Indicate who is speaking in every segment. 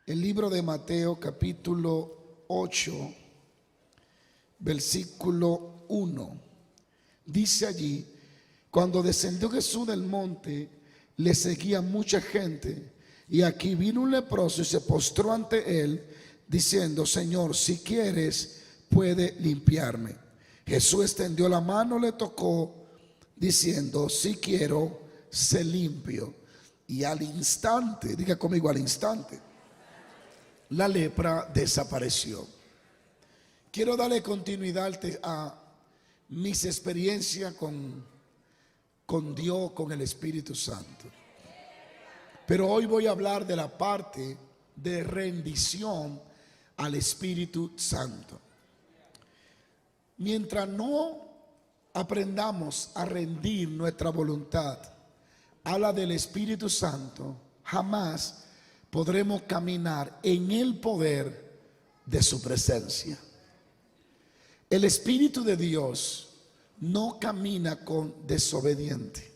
Speaker 1: El libro de Mateo capítulo 8, versículo 1. Dice allí: cuando descendió Jesús del monte, le seguía mucha gente, y aquí vino un leproso y se postró ante él, diciendo: Señor, si quieres, puede limpiarme. Jesús extendió la mano, le tocó, diciendo: si quiero, sé limpio. Y al instante, diga conmigo, al instante, la lepra desapareció. Quiero darle continuidad a mis experiencias con Dios, con el Espíritu Santo. Pero hoy voy a hablar de la parte de rendición al Espíritu Santo. Mientras no aprendamos a rendir nuestra voluntad a la del Espíritu Santo, jamás podremos caminar en el poder de su presencia. El Espíritu de Dios no camina con desobediente,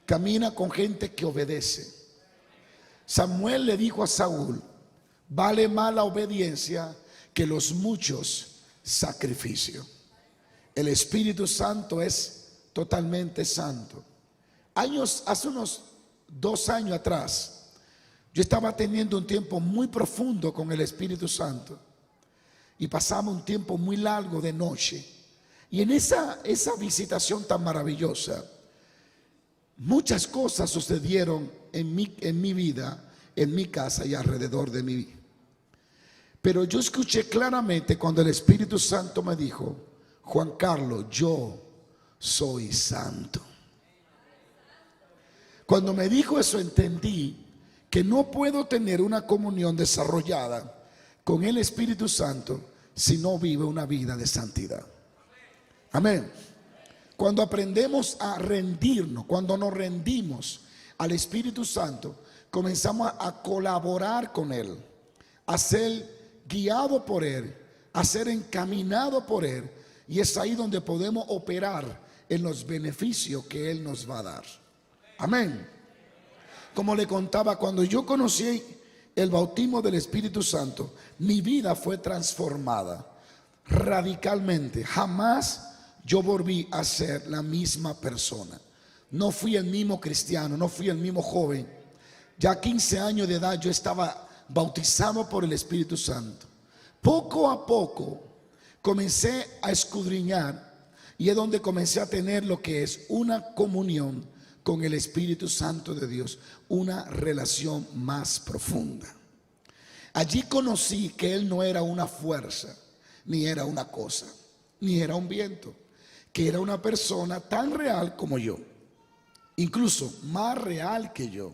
Speaker 1: camina con gente que obedece. Samuel le dijo a Saúl: vale más la obediencia que los muchos sacrificios. El Espíritu Santo es totalmente santo. Hace unos 2 años atrás, yo estaba teniendo un tiempo muy profundo con el Espíritu Santo y pasamos un tiempo muy largo de noche. Y en esa visitación tan maravillosa, muchas cosas sucedieron en mi vida, en mi casa y alrededor de mí. Pero yo escuché claramente cuando el Espíritu Santo me dijo: Juan Carlos, yo soy santo. Cuando me dijo eso, entendí que no puedo tener una comunión desarrollada con el Espíritu Santo si no vive una vida de santidad. Amén. Cuando aprendemos a rendirnos, cuando nos rendimos al Espíritu Santo, comenzamos a colaborar con Él, a ser guiado por Él, a ser encaminado por Él. Y es ahí donde podemos operar en los beneficios que Él nos va a dar. Amén. Como le contaba, cuando yo conocí el bautismo del Espíritu Santo, mi vida fue transformada radicalmente. Jamás yo volví a ser la misma persona. No fui el mismo cristiano, no fui el mismo joven. Ya a 15 años de edad yo estaba bautizado por el Espíritu Santo. Poco a poco comencé a escudriñar, y es donde comencé a tener lo que es una comunión con el Espíritu Santo de Dios, una relación más profunda. Allí conocí que Él no era una fuerza, ni era una cosa, ni era un viento, que era una persona tan real como yo, incluso más real que yo.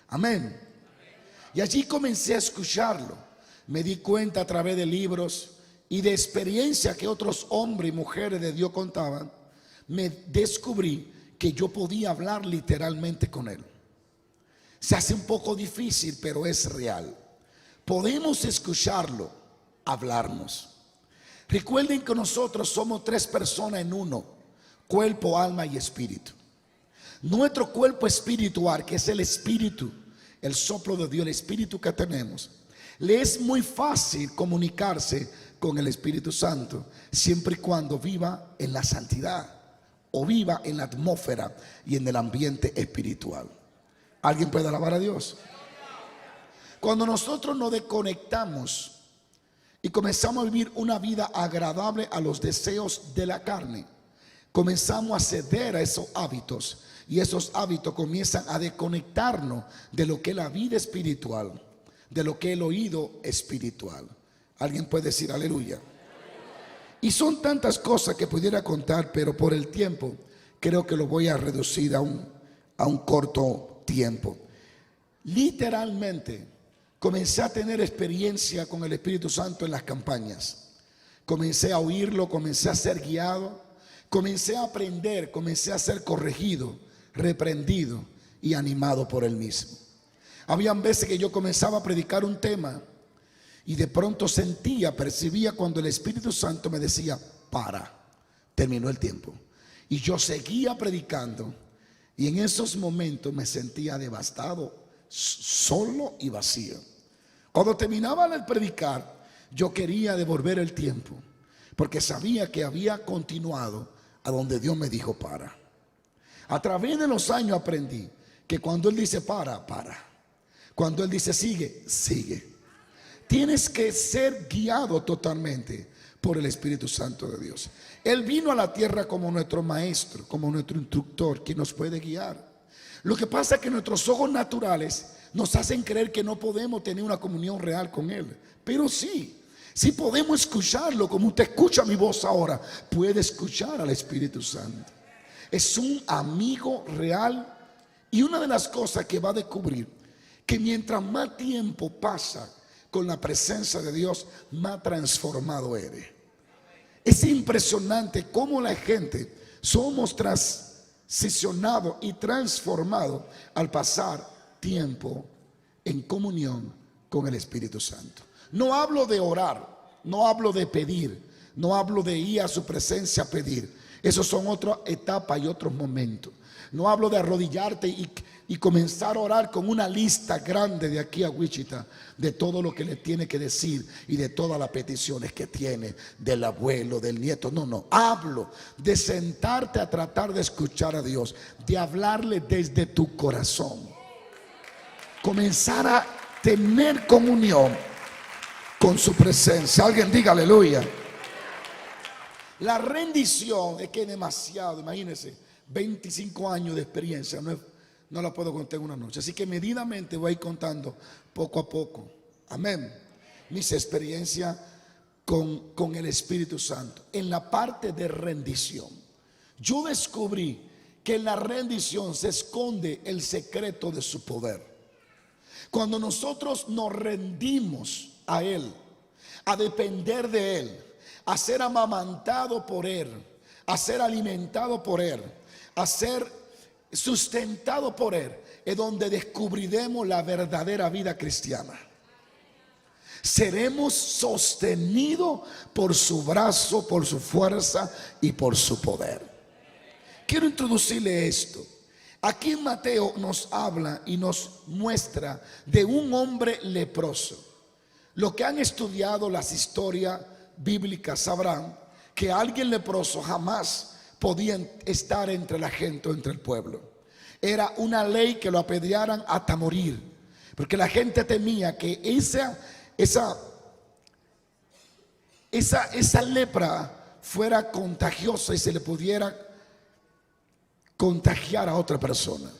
Speaker 1: Amén. Y allí comencé a escucharlo. Me di cuenta a través de libros y de experiencia que otros hombres y mujeres de Dios contaban. Me descubrí que yo podía hablar literalmente con Él. Se hace un poco difícil, pero es real. Podemos escucharlo, hablarnos. Recuerden que nosotros somos 3 personas en uno: cuerpo, alma y espíritu. Nuestro cuerpo espiritual, que es el espíritu, el soplo de Dios, el espíritu que tenemos, le es muy fácil comunicarse con el Espíritu Santo, siempre y cuando viva en la santidad o viva en la atmósfera y en el ambiente espiritual. ¿Alguien puede alabar a Dios? Cuando nosotros nos desconectamos y comenzamos a vivir una vida agradable a los deseos de la carne, comenzamos a ceder a esos hábitos, y esos hábitos comienzan a desconectarnos de lo que es la vida espiritual, de lo que es el oído espiritual. ¿Alguien puede decir aleluya? Y son tantas cosas que pudiera contar, pero por el tiempo creo que lo voy a reducir a un corto tiempo. Literalmente comencé a tener experiencia con el Espíritu Santo en las campañas. Comencé a oírlo, comencé a ser guiado, comencé a aprender, comencé a ser corregido, reprendido y animado por Él mismo. Habían veces que yo comenzaba a predicar un tema y de pronto percibía cuando el Espíritu Santo me decía: para, terminó el tiempo. Y yo seguía predicando, y en esos momentos me sentía devastado, solo y vacío. Cuando terminaba el predicar, yo quería devolver el tiempo, porque sabía que había continuado a donde Dios me dijo para. A través de los años aprendí que cuando Él dice para, para. Cuando Él dice sigue, sigue. Tienes que ser guiado totalmente por el Espíritu Santo de Dios. Él vino a la tierra como nuestro maestro, como nuestro instructor, que nos puede guiar. Lo que pasa es que nuestros ojos naturales nos hacen creer que no podemos tener una comunión real con Él. Pero sí, sí podemos escucharlo, como usted escucha mi voz ahora, puede escuchar al Espíritu Santo. Es un amigo real. Y una de las cosas que va a descubrir, que mientras más tiempo pasa con la presencia de Dios, más transformado eres. Es impresionante cómo la gente somos transicionados y transformados al pasar tiempo en comunión con el Espíritu Santo. No hablo de orar, no hablo de pedir, no hablo de ir a su presencia a pedir. Esos son otras etapas y otros momentos. No hablo de arrodillarte y comenzar a orar con una lista grande de aquí a Wichita de todo lo que le tiene que decir y de todas las peticiones que tiene del abuelo, del nieto. No, no. Hablo de sentarte a tratar de escuchar a Dios, de hablarle desde tu corazón. Comenzar a tener comunión con su presencia. Alguien diga aleluya. La rendición es que es demasiado, imagínense. 25 años de experiencia, no la puedo contar en una noche. Así que medidamente voy a ir contando poco a poco. Amén. Mis experiencias con el Espíritu Santo. En la parte de rendición, yo descubrí que en la rendición se esconde el secreto de su poder. Cuando nosotros nos rendimos a Él, a depender de Él, a ser amamantado por Él, a ser alimentado por Él, a ser sustentado por Él, es donde descubriremos la verdadera vida cristiana. Seremos sostenidos por su brazo, por su fuerza y por su poder. Quiero introducirle esto. Aquí en Mateo nos habla y nos muestra de un hombre leproso. Los que han estudiado las historias bíblicas sabrán que alguien leproso jamás podían estar entre la gente o entre el pueblo. Era una ley que lo apedrearan hasta morir, porque la gente temía que esa lepra fuera contagiosa y se le pudiera contagiar a otra persona.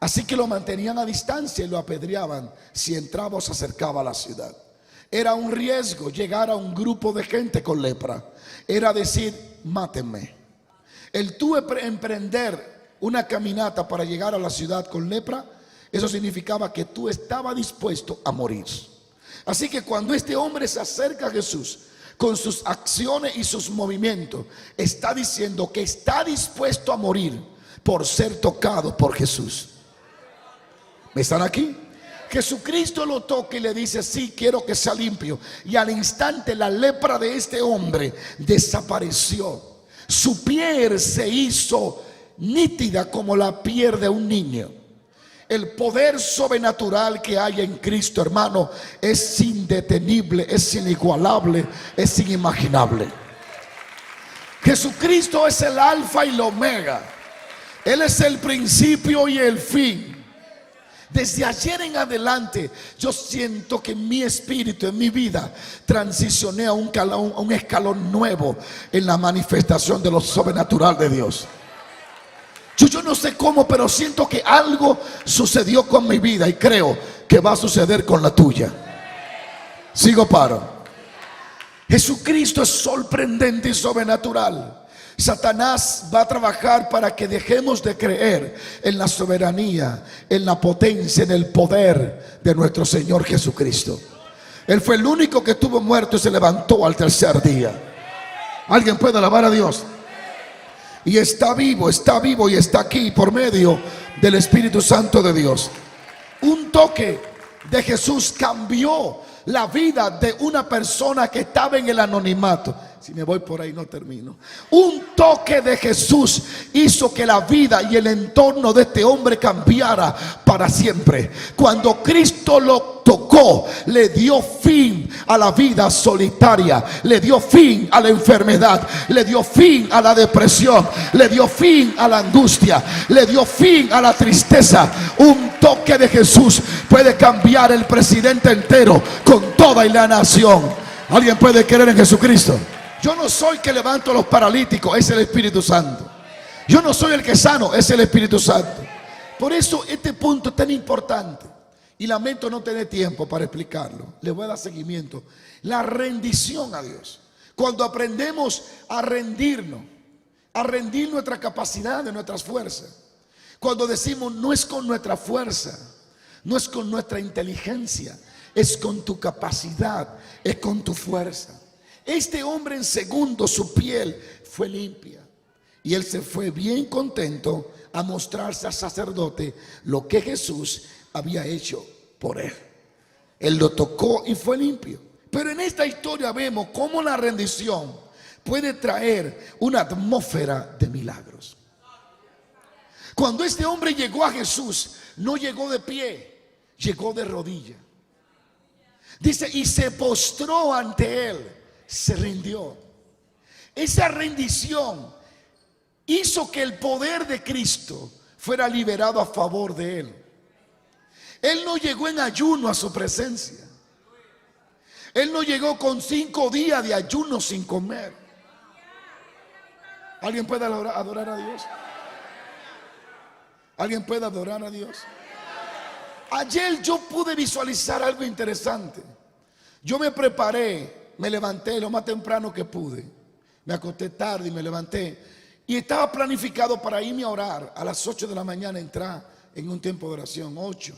Speaker 1: Así que lo mantenían a distancia y lo apedreaban si entraba o se acercaba a la ciudad. Era un riesgo llegar a un grupo de gente con lepra. Era decir, mátenme. El tú emprender una caminata para llegar a la ciudad con lepra, eso significaba que tú estabas dispuesto a morir. Así que cuando este hombre se acerca a Jesús, con sus acciones y sus movimientos, está diciendo que está dispuesto a morir por ser tocado por Jesús. ¿Me están aquí? Jesucristo lo toca y le dice, sí, quiero que sea limpio. Y al instante la lepra de este hombre desapareció. Su piel se hizo nítida como la piel de un niño. El poder sobrenatural que hay en Cristo, hermano, es indetenible, es inigualable, es inimaginable. Jesucristo es el alfa y el omega. Él es el principio y el fin. Desde ayer en adelante yo siento que en mi espíritu, en mi vida, transicioné a un escalón nuevo en la manifestación de lo sobrenatural de Dios. Yo no sé cómo, pero siento que algo sucedió con mi vida y creo que va a suceder con la tuya. Sigo paro. Jesucristo es sorprendente y sobrenatural. Satanás va a trabajar para que dejemos de creer en la soberanía, en la potencia, en el poder de nuestro Señor Jesucristo. Él fue el único que estuvo muerto y se levantó al tercer día. ¿Alguien puede alabar a Dios? Y está vivo y está aquí por medio del Espíritu Santo de Dios. Un toque de Jesús cambió la vida de una persona que estaba en el anonimato. Si me voy por ahí no termino. Un toque de Jesús hizo que la vida y el entorno de este hombre cambiara para siempre. Cuando Cristo lo tocó, le dio fin a la vida solitaria, le dio fin a la enfermedad, le dio fin a la depresión, le dio fin a la angustia, le dio fin a la tristeza. Un toque de Jesús puede cambiar el presidente entero con toda la nación. ¿Alguien puede creer en Jesucristo? Yo no soy que levanto a los paralíticos, es el Espíritu Santo. Yo no soy el que sano, es el Espíritu Santo. Por eso este punto es tan importante. Y lamento no tener tiempo para explicarlo. Le voy a dar seguimiento. La rendición a Dios. Cuando aprendemos a rendirnos, a rendir nuestra capacidad de nuestras fuerzas. Cuando decimos no es con nuestra fuerza, no es con nuestra inteligencia, es con tu capacidad, es con tu fuerza. Este hombre en segundos su piel fue limpia y él se fue bien contento a mostrarse al sacerdote lo que Jesús había hecho por él. Él lo tocó y fue limpio. Pero en esta historia vemos cómo la rendición puede traer una atmósfera de milagros. Cuando este hombre llegó a Jesús, no llegó de pie, llegó de rodilla. Dice, y se postró ante él, se rindió. Esa rendición hizo que el poder de Cristo fuera liberado a favor de él. Él no llegó en ayuno a su presencia. Él no llegó con 5 días de ayuno sin comer. ¿Alguien puede adorar a Dios? ¿Alguien puede adorar a Dios? Ayer yo pude visualizar algo interesante. Yo me preparé, me levanté lo más temprano que pude. Me acosté tarde y me levanté. Y estaba planificado para irme a orar a las 8 de la mañana, entrar en un tiempo de oración, 8.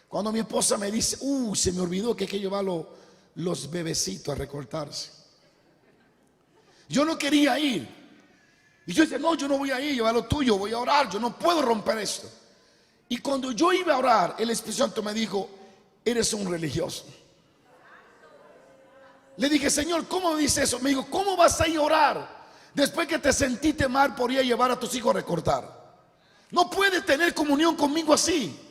Speaker 1: Cuando mi esposa me dice, se me olvidó que hay que llevar los bebecitos a recortarse. Yo no quería ir. Y yo decía, no, yo no voy a ir, llevar lo tuyo, voy a orar, yo no puedo romper esto. Y cuando yo iba a orar, el Espíritu Santo me dijo, eres un religioso. Le dije, Señor, ¿cómo me dice eso? Me dijo, ¿cómo vas a ir a orar después que te sentiste mal por ir a llevar a tus hijos a recortar? No puedes tener comunión conmigo así.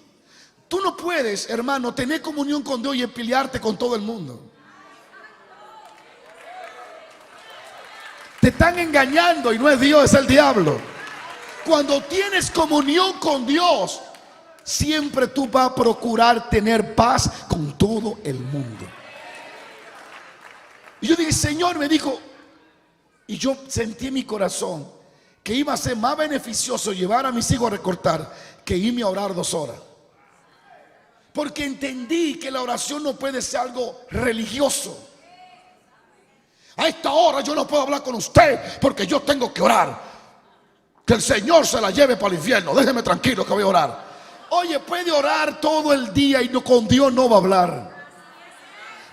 Speaker 1: Tú no puedes, hermano, tener comunión con Dios y pelearte con todo el mundo. Te están engañando y no es Dios, es el diablo. Cuando tienes comunión con Dios, siempre tú vas a procurar tener paz con todo el mundo. Y yo dije, Señor, me dijo, y yo sentí en mi corazón que iba a ser más beneficioso llevar a mis hijos a recortar que irme a orar 2 horas. Porque entendí que la oración no puede ser algo religioso. A esta hora yo no puedo hablar con usted porque yo tengo que orar. Que el Señor se la lleve para el infierno. Déjeme tranquilo que voy a orar. Oye, puede orar todo el día y con Dios no va a hablar.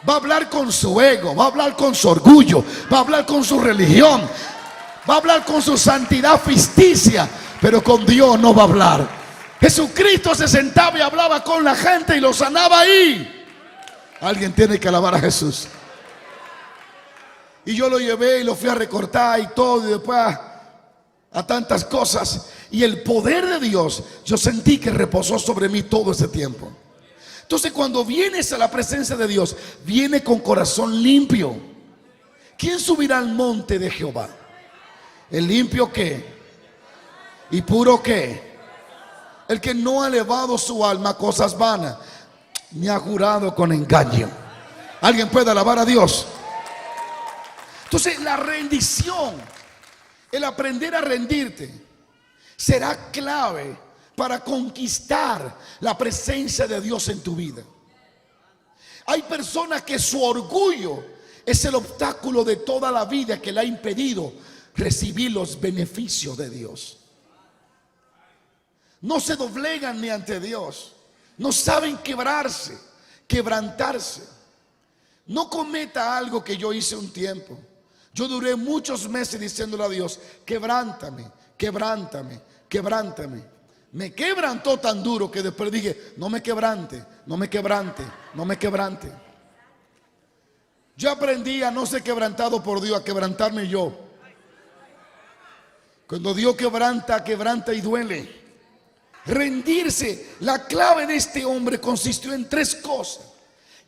Speaker 1: Va a hablar con su ego, va a hablar con su orgullo, va a hablar con su religión, va a hablar con su santidad ficticia, pero con Dios no va a hablar. Jesucristo se sentaba y hablaba con la gente y lo sanaba ahí. Alguien tiene que alabar a Jesús. Y yo lo llevé y lo fui a recortar y todo, y después a tantas cosas. Y el poder de Dios, yo sentí que reposó sobre mí todo ese tiempo. Entonces, cuando vienes a la presencia de Dios, viene con corazón limpio. ¿Quién subirá al monte de Jehová? ¿El limpio qué? ¿Y puro qué? El que no ha elevado su alma a cosas vanas, ni ha jurado con engaño. ¿Alguien puede alabar a Dios? Entonces, la rendición, el aprender a rendirte, será clave para conquistar la presencia de Dios en tu vida. Hay personas que su orgullo es el obstáculo de toda la vida que le ha impedido recibir los beneficios de Dios. No se doblegan ni ante Dios. No saben quebrantarse. No cometa algo que yo hice un tiempo. Yo duré muchos meses diciéndole a Dios, quebrántame, quebrántame, quebrántame. Me quebrantó tan duro que después dije, no me quebrante, no me quebrante, no me quebrante. Yo aprendí a no ser quebrantado por Dios, a quebrantarme yo. Cuando Dios quebranta, quebranta y duele. Rendirse. La clave de este hombre consistió en tres cosas.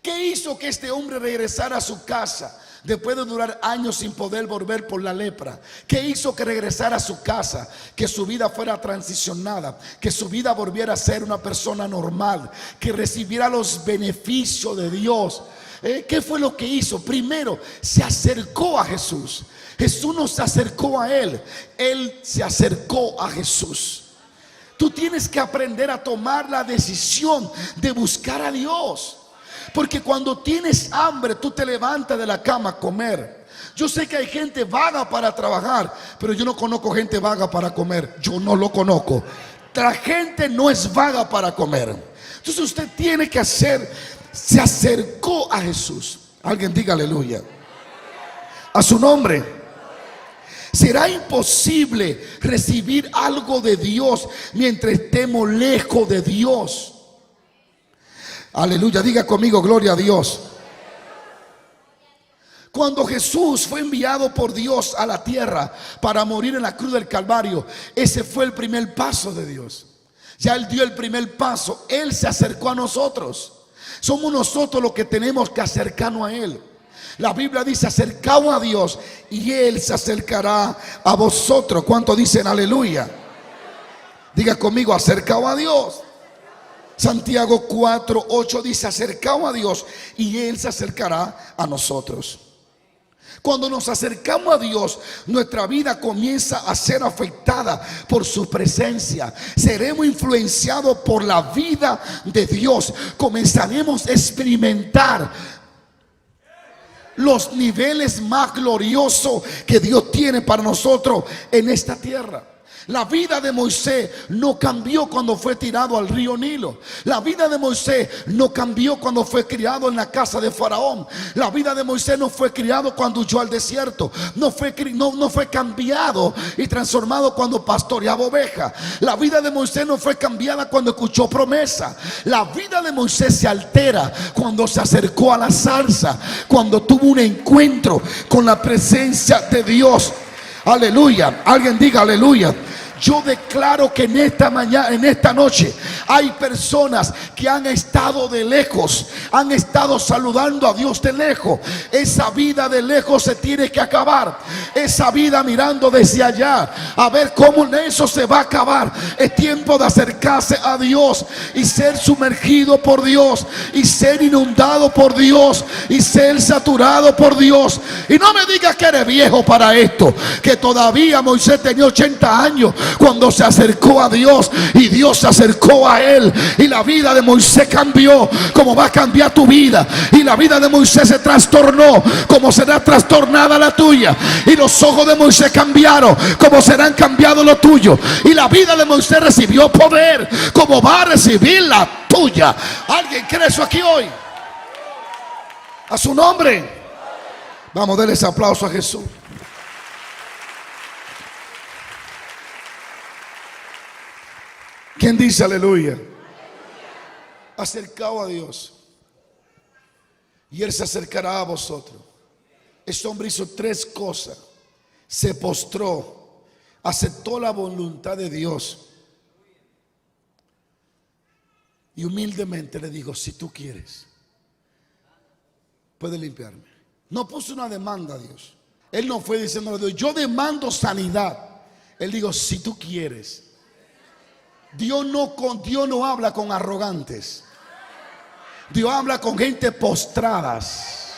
Speaker 1: ¿Qué hizo que este hombre regresara a su casa después de durar años sin poder volver por la lepra? ¿Qué hizo que regresara a su casa? Que su vida fuera transicionada, que su vida volviera a ser una persona normal, que recibiera los beneficios de Dios. ¿Qué fue lo que hizo? Primero, se acercó a Jesús. Jesús no se acercó a él, él se acercó a Jesús. Tú tienes que aprender a tomar la decisión de buscar a Dios. Porque cuando tienes hambre, tú te levantas de la cama a comer. Yo sé que hay gente vaga para trabajar, pero yo no conozco gente vaga para comer. Yo no lo conozco. La gente no es vaga para comer. Entonces usted tiene que hacer. Se acercó a Jesús. Alguien diga aleluya. A su nombre. Será imposible recibir algo de Dios mientras estemos lejos de Dios. Aleluya, diga conmigo, gloria a Dios. Cuando Jesús fue enviado por Dios a la tierra para morir en la cruz del Calvario, ese fue el primer paso de Dios. Ya Él dio el primer paso, Él se acercó a nosotros. Somos nosotros los que tenemos que acercarnos a Él. La Biblia dice: acercaos a Dios y Él se acercará a vosotros. ¿Cuánto dicen aleluya? Diga conmigo, acercaos a Dios. Santiago 4:8 dice: acercaos a Dios y Él se acercará a nosotros. Cuando nos acercamos a Dios, nuestra vida comienza a ser afectada por su presencia. Seremos influenciados por la vida de Dios. Comenzaremos a experimentar los niveles más gloriosos que Dios tiene para nosotros en esta tierra. La vida de Moisés no cambió cuando fue tirado al río Nilo. La vida de Moisés no cambió cuando fue criado en la casa de Faraón. La vida de Moisés no fue criado cuando huyó al desierto. No fue cambiado y transformado cuando pastoreaba ovejas. La vida de Moisés no fue cambiada cuando escuchó promesa. La vida de Moisés se altera cuando se acercó a la zarza, cuando tuvo un encuentro con la presencia de Dios. Aleluya. Alguien diga aleluya. Yo declaro que en esta mañana, en esta noche, hay personas que han estado de lejos, han estado saludando a Dios de lejos. Esa vida de lejos se tiene que acabar. Esa vida mirando desde allá a ver cómo eso se va a acabar. Es tiempo de acercarse a Dios y ser sumergido por Dios, y ser inundado por Dios, y ser saturado por Dios. Y no me digas que eres viejo para esto, que todavía Moisés tenía 80 años cuando se acercó a Dios, y Dios se acercó a él, y la vida de Moisés cambió como va a cambiar tu vida, y la vida de Moisés se trastornó como será trastornada la tuya, y los ojos de Moisés cambiaron como serán cambiados los tuyos, y la vida de Moisés recibió poder como va a recibir la tuya. ¿Alguien cree eso aquí hoy? A su nombre. Vamos a darle ese aplauso a Jesús. ¿Quién dice aleluya? Acercado a Dios y Él se acercará a vosotros. Este hombre hizo tres cosas: se postró, aceptó la voluntad de Dios y humildemente le dijo: si tú quieres, puedes limpiarme. No puso una demanda a Dios. Él no fue diciendo a Dios: yo demando sanidad. Él dijo: si tú quieres. Dios no habla con arrogantes. Dios habla con gente postradas,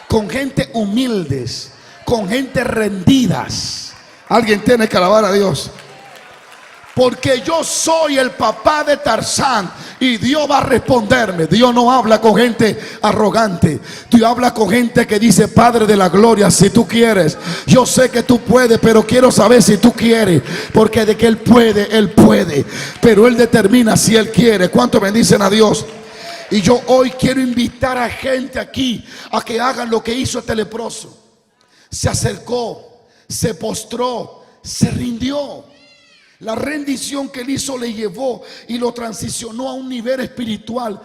Speaker 1: con gente humildes, con gente rendidas. Alguien tiene que alabar a Dios. Porque yo soy el papá de Tarzán y Dios va a responderme. Dios no habla con gente arrogante. Dios habla con gente que dice: Padre de la gloria, si tú quieres, yo sé que tú puedes, pero quiero saber si tú quieres. Porque de que Él puede, pero Él determina si Él quiere. ¿Cuánto bendicen a Dios? Y yo hoy quiero invitar a gente aquí a que hagan lo que hizo este leproso. Se acercó, se postró, se rindió. La rendición que él hizo le llevó y lo transicionó a un nivel espiritual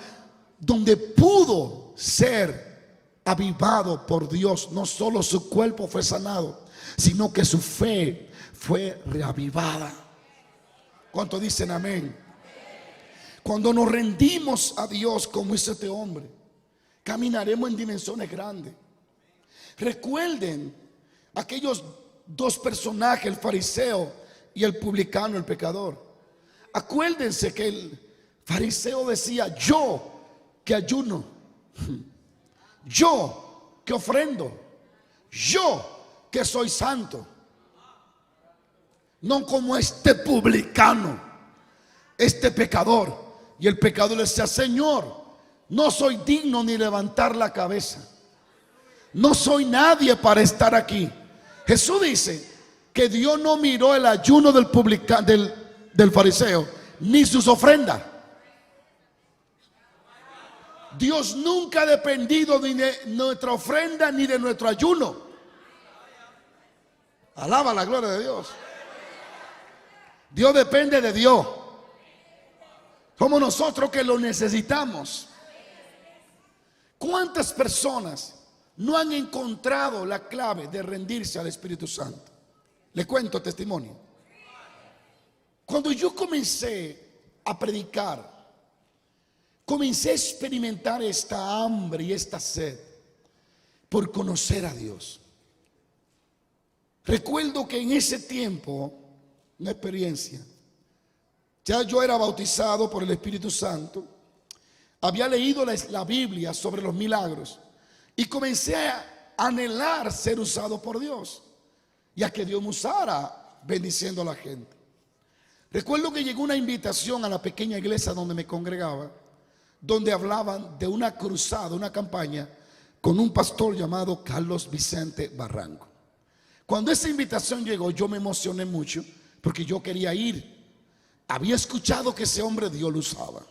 Speaker 1: donde pudo ser avivado por Dios, no solo su cuerpo fue sanado, sino que su fe fue reavivada. ¿Cuántos dicen amén? Cuando nos rendimos a Dios como hizo este hombre, caminaremos en dimensiones grandes. Recuerden aquellos dos personajes, el fariseo y el publicano, el pecador. Acuérdense que el fariseo decía: yo que ayuno, yo que ofrendo, yo que soy santo. No como este publicano, este pecador. Y el pecador le decía: Señor, no soy digno ni levantar la cabeza, no soy nadie para estar aquí. Jesús dice que Dios no miró el ayuno del fariseo ni sus ofrendas. Dios nunca ha dependido ni de nuestra ofrenda ni de nuestro ayuno. Alaba la gloria de Dios. Dios depende de Dios. Somos nosotros que lo necesitamos. ¿Cuántas personas no han encontrado la clave de rendirse al Espíritu Santo? Le cuento testimonio. Cuando yo comencé a predicar, comencé a experimentar esta hambre y esta sed por conocer a Dios. Recuerdo que en ese tiempo, una experiencia, ya yo era bautizado por el Espíritu Santo, había leído la Biblia sobre los milagros y comencé a anhelar ser usado por Dios y a que Dios me usara bendiciendo a la gente. Recuerdo que llegó una invitación a la pequeña iglesia donde me congregaba, donde hablaban de una cruzada, una campaña con un pastor llamado Carlos Vicente Barranco. Cuando esa invitación llegó, yo me emocioné mucho porque yo quería ir. Había escuchado que ese hombre Dios lo usaba.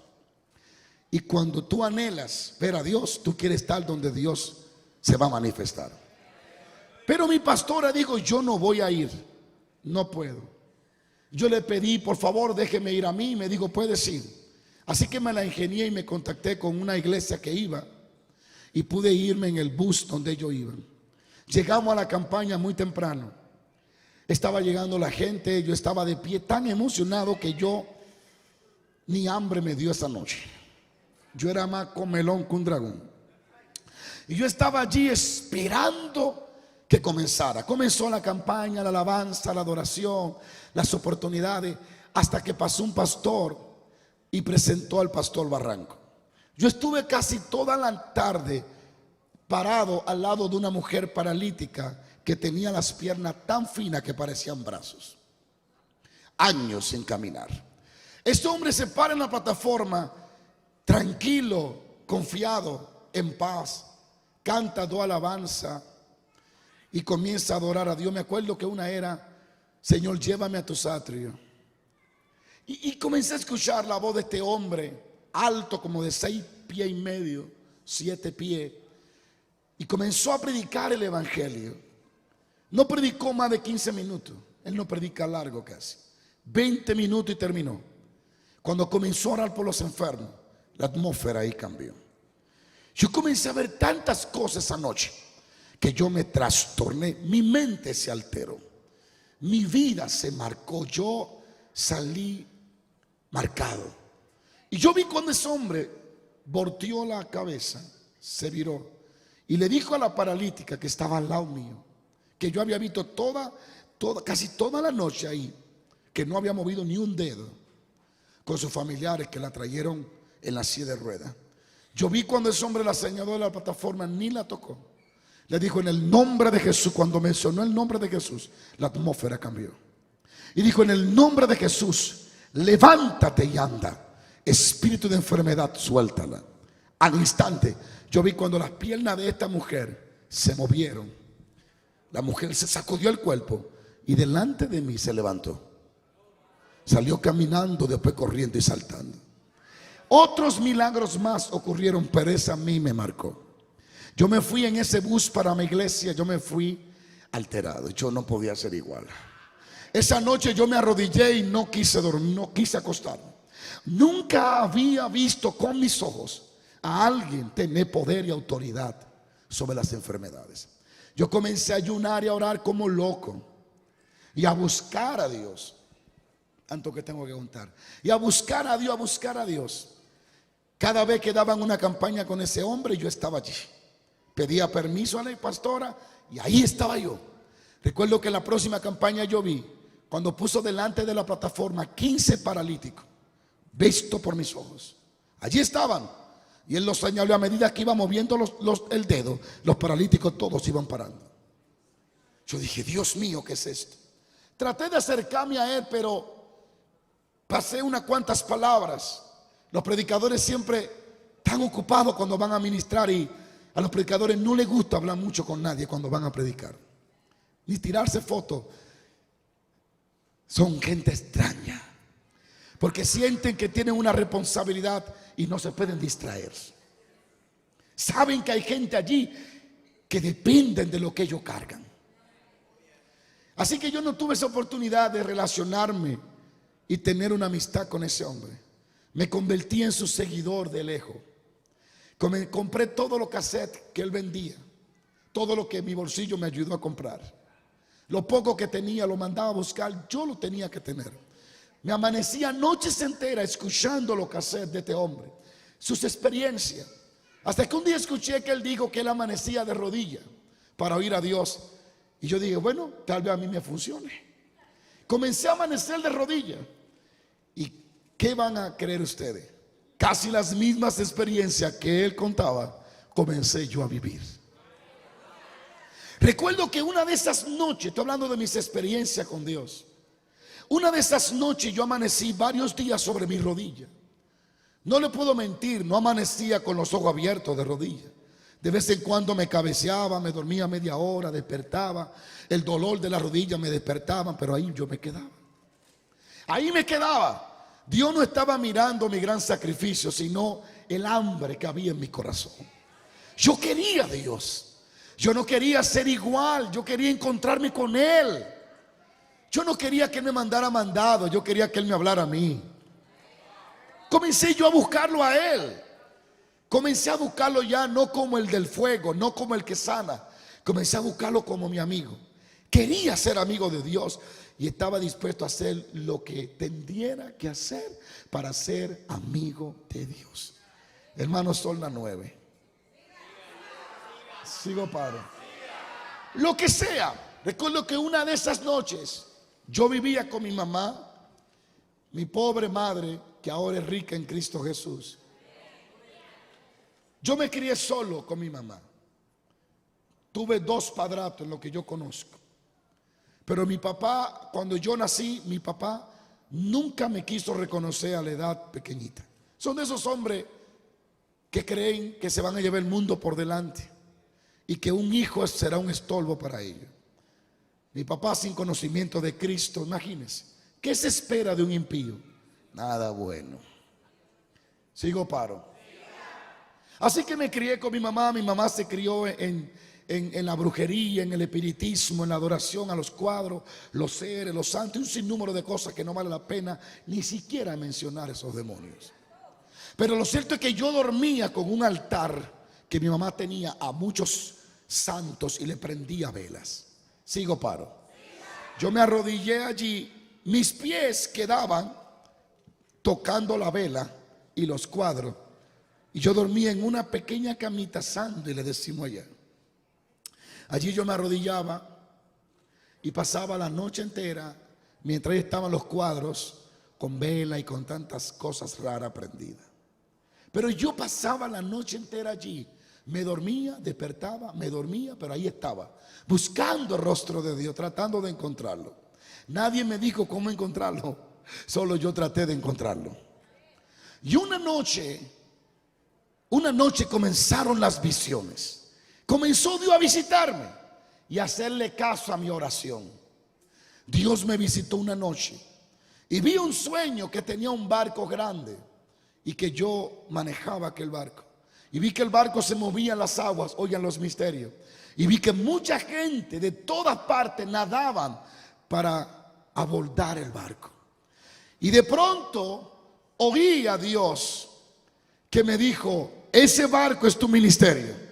Speaker 1: Y cuando tú anhelas ver a Dios, tú quieres estar donde Dios se va a manifestar. Pero mi pastora dijo: yo no voy a ir, no puedo. Yo le pedí: por favor, déjeme ir a mí. Y me dijo: puedes ir. Así que me la ingenié y me contacté con una iglesia que iba y pude irme en el bus donde ellos iban. Llegamos a la campaña muy temprano. Estaba llegando la gente, yo estaba de pie tan emocionado que yo ni hambre me dio esa noche. Yo era más comelón que un dragón. Y yo estaba allí esperando que comenzara. Comenzó la campaña, la alabanza, la adoración, las oportunidades, hasta que pasó un pastor y presentó al pastor Barranco. Yo estuve casi toda la tarde parado al lado de una mujer paralítica que tenía las piernas tan finas que parecían brazos. Años sin caminar. Este hombre se para en la plataforma, tranquilo, confiado, en paz. Canta dos alabanza y comienza a adorar a Dios. Me acuerdo que una era: Señor, llévame a tus atrios. Y comencé a escuchar la voz de este hombre, alto como de 6 pies y medio, 7 pies. Y comenzó a predicar el evangelio. No predicó más de 15 minutos. Él no predica largo casi. 20 minutos y terminó. Cuando comenzó a orar por los enfermos, la atmósfera ahí cambió. Yo comencé a ver tantas cosas anoche que yo me trastorné. Mi mente se alteró. Mi vida se marcó. Yo salí marcado. Y yo vi cuando ese hombre volteó la cabeza, se viró y le dijo a la paralítica que estaba al lado mío, que yo había visto casi toda la noche ahí, que no había movido ni un dedo, con sus familiares que la trajeron en la silla de ruedas. Yo vi cuando ese hombre la señaló de la plataforma, ni la tocó. Le dijo: en el nombre de Jesús. Cuando mencionó el nombre de Jesús, la atmósfera cambió. Y dijo: en el nombre de Jesús, levántate y anda. Espíritu de enfermedad, suéltala. Al instante, yo vi cuando las piernas de esta mujer se movieron. La mujer se sacudió el cuerpo y delante de mí se levantó. Salió caminando, después corriendo y saltando. Otros milagros más ocurrieron, pero esa a mí me marcó. Yo me fui en ese bus para mi iglesia, yo me fui alterado. Yo no podía ser igual. Esa noche yo me arrodillé y no quise dormir, no quise acostarme. Nunca había visto con mis ojos a alguien tener poder y autoridad sobre las enfermedades. Yo comencé a ayunar y a orar como loco y a buscar a Dios. Tanto que tengo que contar. Y a buscar a Dios, a buscar a Dios. Cada vez que daban una campaña con ese hombre, yo estaba allí. Pedía permiso a la pastora y ahí estaba yo. Recuerdo que en la próxima campaña yo vi, cuando puso delante de la plataforma 15 paralíticos, visto por mis ojos. Allí estaban. Y él los señaló, a medida que iba moviendo el dedo, los paralíticos todos iban parando. Yo dije, Dios mío, ¿qué es esto? Traté de acercarme a él, pero pasé unas cuantas palabras. Los predicadores siempre están ocupados cuando van a ministrar, y a los predicadores no les gusta hablar mucho con nadie cuando van a predicar, ni tirarse fotos. Son gente extraña, porque sienten que tienen una responsabilidad y no se pueden distraer. Saben que hay gente allí que dependen de lo que ellos cargan. Así que yo no tuve esa oportunidad de relacionarme y tener una amistad con ese hombre. Me convertí en su seguidor de lejos. Compré todos los cassettes que él vendía, todo lo que mi bolsillo me ayudó a comprar. Lo poco que tenía lo mandaba a buscar, yo lo tenía que tener. Me amanecía noches enteras escuchando los cassettes de este hombre, sus experiencias. Hasta que un día escuché que él dijo que él amanecía de rodillas para oír a Dios. Y yo dije, bueno, tal vez a mí me funcione. Comencé a amanecer de rodillas. ¿Y qué van a creer ustedes? Casi las mismas experiencias que él contaba, comencé yo a vivir. Recuerdo que una de esas noches, estoy hablando de mis experiencias con Dios, una de esas noches yo amanecí varios días sobre mis rodillas. No le puedo mentir, no amanecía con los ojos abiertos de rodillas. De vez en cuando me cabeceaba, me dormía media hora, despertaba. El dolor de la rodilla me despertaba, pero ahí yo me quedaba. Ahí me quedaba. Dios no estaba mirando mi gran sacrificio, sino el hambre que había en mi corazón. Yo quería a Dios. Yo no quería ser igual, yo quería encontrarme con Él. Yo no quería que Él me mandara mandado, yo quería que Él me hablara a mí. Comencé yo a buscarlo a Él. Comencé a buscarlo ya no como el del fuego, no como el que sana. Comencé a buscarlo como mi amigo. Quería ser amigo de Dios y estaba dispuesto a hacer lo que tendría que hacer para ser amigo de Dios. Hermanos, son las 9. Sigo paro. Lo que sea. Recuerdo que una de esas noches yo vivía con mi mamá, mi pobre madre, que ahora es rica en Cristo Jesús. Yo me crié solo con mi mamá. Tuve 2 padrastros en lo que yo conozco. Pero mi papá, cuando yo nací, mi papá nunca me quiso reconocer a la edad pequeñita. Son de esos hombres que creen que se van a llevar el mundo por delante y que un hijo será un estorbo para ellos. Mi papá, sin conocimiento de Cristo, imagínense, ¿qué se espera de un impío? Nada bueno. Sigo paro. Así que me crié con mi mamá se crió en la brujería, en el espiritismo, en la adoración a los cuadros, los seres, los santos, un sinnúmero de cosas que no vale la pena ni siquiera mencionar esos demonios. Pero lo cierto es que yo dormía con un altar que mi mamá tenía a muchos santos y le prendía velas. Sigo paro. Yo me arrodillé allí, mis pies quedaban tocando la vela y los cuadros. Y yo dormía en una pequeña camita sando, y le decimos allá. Allí yo me arrodillaba y pasaba la noche entera mientras ahí estaban los cuadros con vela y con tantas cosas raras prendidas. Pero yo pasaba la noche entera allí. Me dormía, despertaba, me dormía, pero ahí estaba, buscando el rostro de Dios, tratando de encontrarlo. Nadie me dijo cómo encontrarlo, solo yo traté de encontrarlo. Y una noche comenzaron las visiones. Comenzó Dios a visitarme y a hacerle caso a mi oración. Dios me visitó una noche y vi un sueño que tenía un barco grande y que yo manejaba aquel barco. Y vi que el barco se movía en las aguas, oigan los misterios. Y vi que mucha gente de todas partes nadaban para abordar el barco. Y de pronto oí a Dios que me dijo: ese barco es tu ministerio.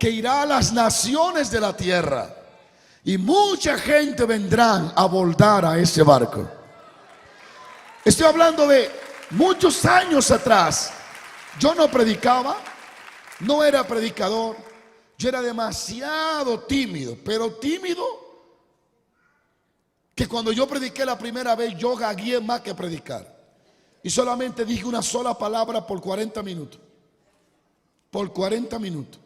Speaker 1: que irá a las naciones de la tierra. Y mucha gente vendrán a abordar a ese barco. Estoy hablando de muchos años atrás. Yo no predicaba, no era predicador. Yo era demasiado tímido, pero tímido que cuando yo prediqué la primera vez, yo gagué más que predicar. Y solamente dije una sola palabra por 40 minutos. Por 40 minutos.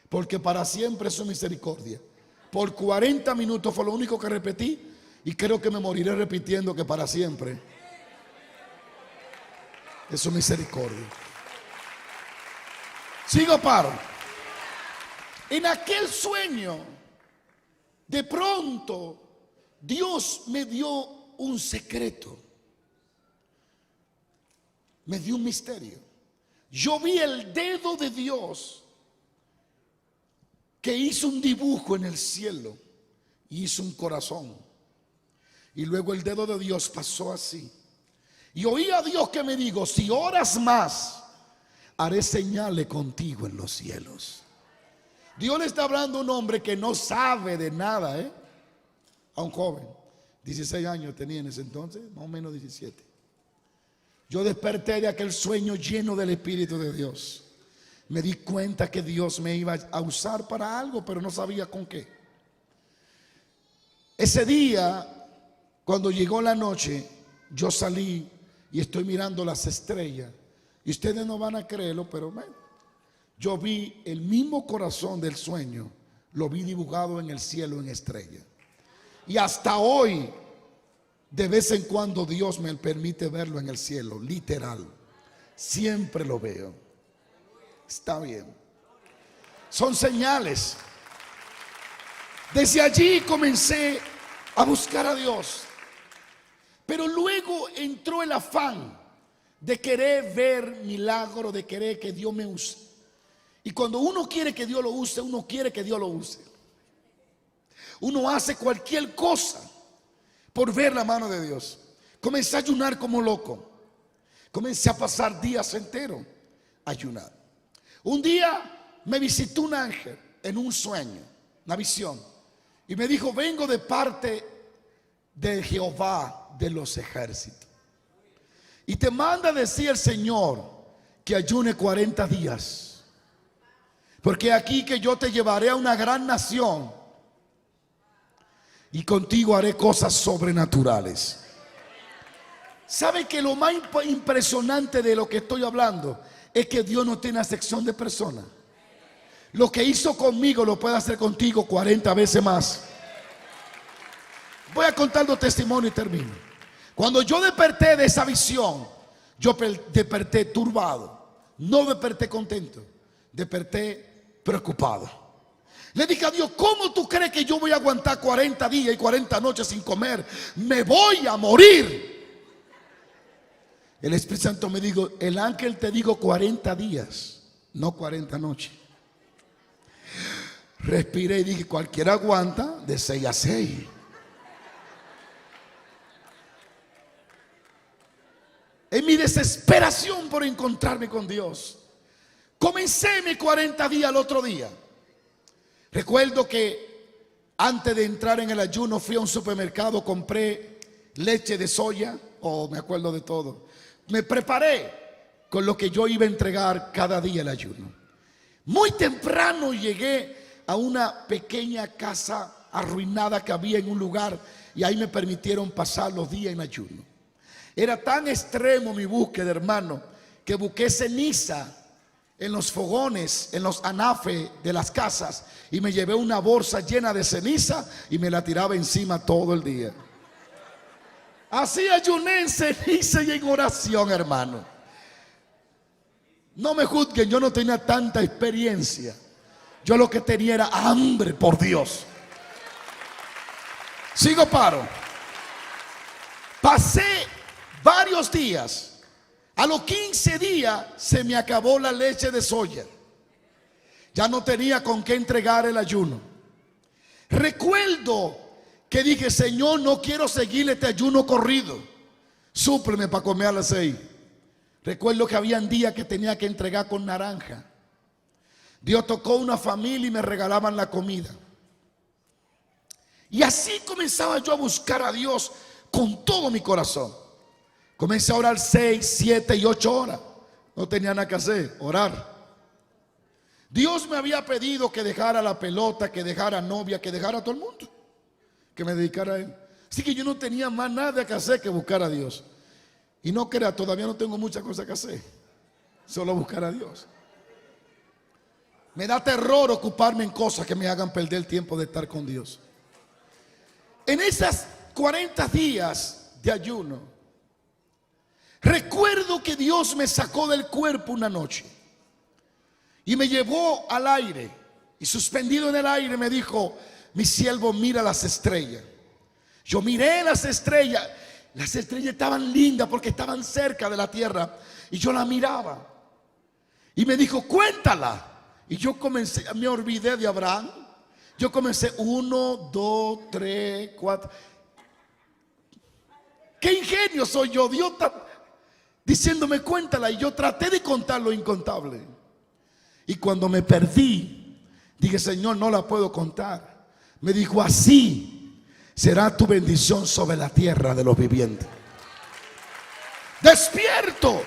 Speaker 1: Porque para siempre es su misericordia. Por 40 minutos fue lo único que repetí. Y creo que me moriré repitiendo que para siempre es su misericordia. Sigo, paro. En aquel sueño, de pronto, Dios me dio un secreto. Me dio un misterio. Yo vi el dedo de Dios que hizo un dibujo en el cielo y hizo un corazón. Y luego el dedo de Dios pasó así. Y oí a Dios que me dijo: si oras más, haré señales contigo en los cielos. Dios le está hablando a un hombre que no sabe de nada, a un joven. 16 años tenía en ese entonces, más o menos 17. Yo desperté de aquel sueño lleno del Espíritu de Dios. Me di cuenta que Dios me iba a usar para algo, pero no sabía con qué. Ese día, cuando llegó la noche, yo salí y estoy mirando las estrellas. Y ustedes no van a creerlo, pero bueno, yo vi el mismo corazón del sueño, lo vi dibujado en el cielo en estrellas. Y hasta hoy, de vez en cuando Dios me permite verlo en el cielo, literal. Siempre lo veo. Está bien. Son señales. Desde allí comencé a buscar a Dios. Pero luego entró el afán de querer ver milagros, de querer que Dios me use. Y cuando uno quiere que Dios lo use, uno quiere que Dios lo use. Uno hace cualquier cosa por ver la mano de Dios. Comencé a ayunar como loco. Comencé a pasar días enteros a ayunar. Un día me visitó un ángel en un sueño, una visión, y me dijo: vengo de parte de Jehová de los ejércitos. Y te manda a decir el Señor que ayune 40 días. Porque aquí que yo te llevaré a una gran nación y contigo haré cosas sobrenaturales. ¿Sabe que lo más impresionante de lo que estoy hablando es que Dios no tiene acepción de personas? Lo que hizo conmigo lo puede hacer contigo 40 veces más. Voy a contar los testimonios y termino. Cuando yo desperté de esa visión, yo desperté turbado. No desperté contento, desperté preocupado. Le dije a Dios: ¿cómo tú crees que yo voy a aguantar 40 días y 40 noches sin comer? Me voy a morir. El Espíritu Santo me dijo: el ángel te dijo 40 días, no 40 noches. Respiré y dije: cualquiera aguanta de 6 a 6. En mi desesperación por encontrarme con Dios, comencé mis 40 días al otro día. Recuerdo que antes de entrar en el ayuno fui a un supermercado, compré leche de soya, me acuerdo de todo. Me preparé con lo que yo iba a entregar cada día el ayuno. Muy temprano llegué a una pequeña casa arruinada que había en un lugar, y ahí me permitieron pasar los días en ayuno. Era tan extremo mi búsqueda, hermano, que busqué ceniza en los fogones, en los anafes de las casas, y me llevé una bolsa llena de ceniza y me la tiraba encima todo el día. Así ayuné en ceniza y en oración, hermano. No me juzguen, yo no tenía tanta experiencia. Yo lo que tenía era hambre por Dios. Sigo, paro. Pasé varios días. A los 15 días se me acabó la leche de soya. Ya no tenía con qué entregar el ayuno. Recuerdo que dije: Señor, no quiero seguir este ayuno corrido. Súpleme para comer a las 6. Recuerdo que habían días que tenía que entregar con naranja. Dios tocó una familia y me regalaban la comida. Y así comenzaba yo a buscar a Dios con todo mi corazón. Comencé a orar 6, 7 y 8 horas. No tenía nada que hacer, orar. Dios me había pedido que dejara la pelota, que dejara novia, que dejara a todo el mundo, que me dedicara a Él. Así que yo no tenía más nada que hacer que buscar a Dios. Y no crea, todavía no tengo muchas cosas que hacer, solo buscar a Dios. Me da terror ocuparme en cosas que me hagan perder el tiempo de estar con Dios. En esas 40 días de ayuno, recuerdo que Dios me sacó del cuerpo una noche y me llevó al aire, y suspendido en el aire me dijo: mi siervo, mira las estrellas. Yo miré las estrellas estaban lindas porque estaban cerca de la tierra, y yo la miraba. Y me dijo: cuéntala. Y yo comencé, me olvidé de Abraham. Yo comencé 1, 2, 3, 4. ¿Qué ingenio soy yo? Dios está diciéndome cuéntala, y yo traté de contar lo incontable. Y cuando me perdí, dije: Señor, no la puedo contar. Me dijo: así será tu bendición sobre la tierra de los vivientes. Despierto.